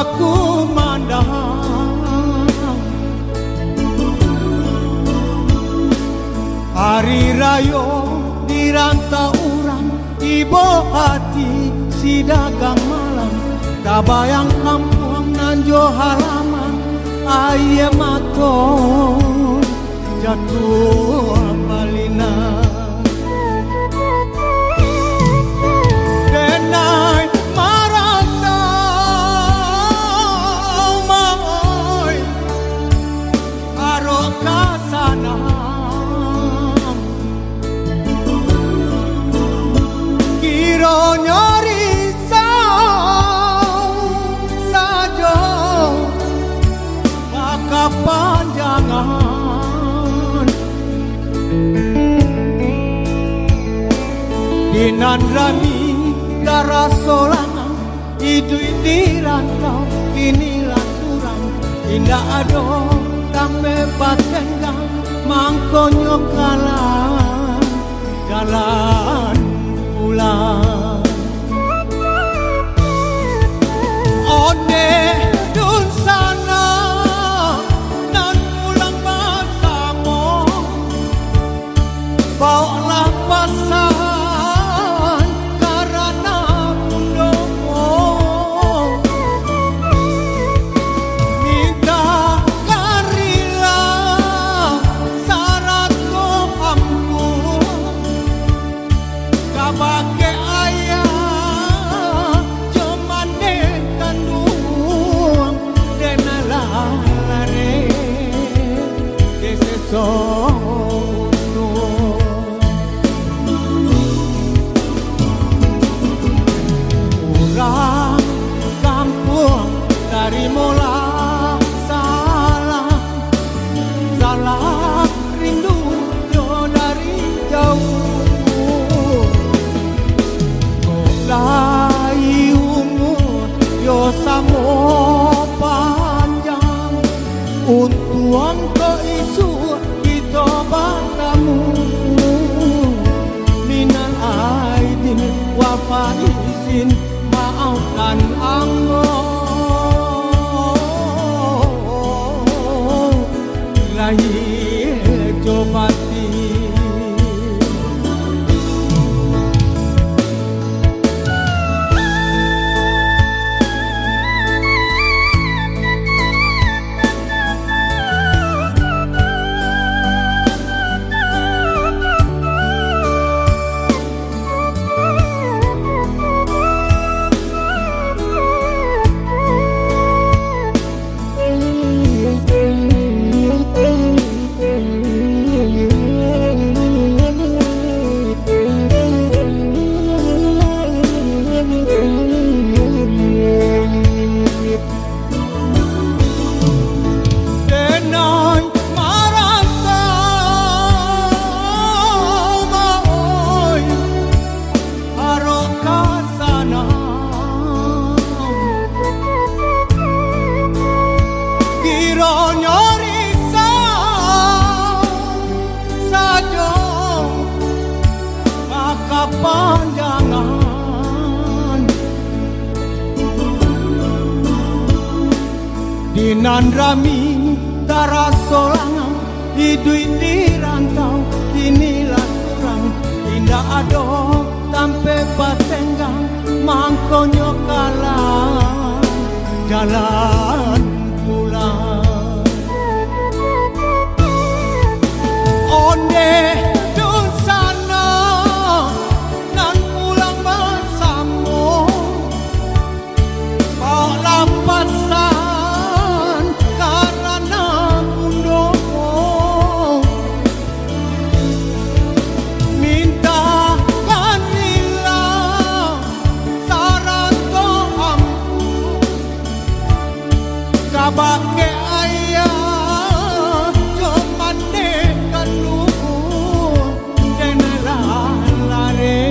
aku mandang hari raya di rantau orang ibu hati si dagang malam kabayang kampung nanjo halaman ayam maton jatuh malina denai marantau maoi aro kasana kiro nyari sajo maka panjangan dinan rami darah solangan hidup di rantau inilah surang indah ado tampe batenggang mangkonyo kalah jalan pulang ode dun sana dan pulang bersama bawalah pasangan karena mundomo minta karilah syarat ko ampun kabake ayah cuman dekan duang denalah lare desesono orang kampung dari mola salah rindu yo dari jauh lai umur yo samo panjang untuang ke isu kita batamu minal aidin wa faizin maafkan Allah lahir jobati panjangan dinan rami darah solangan hidup di rantau inilah surang indah ado tampe batenggang mangkonyo kalah jalan pulang onde pasan karena mundomo minta kanilah saran ko ampun kabake ayah cuman dekan luhur denalah lare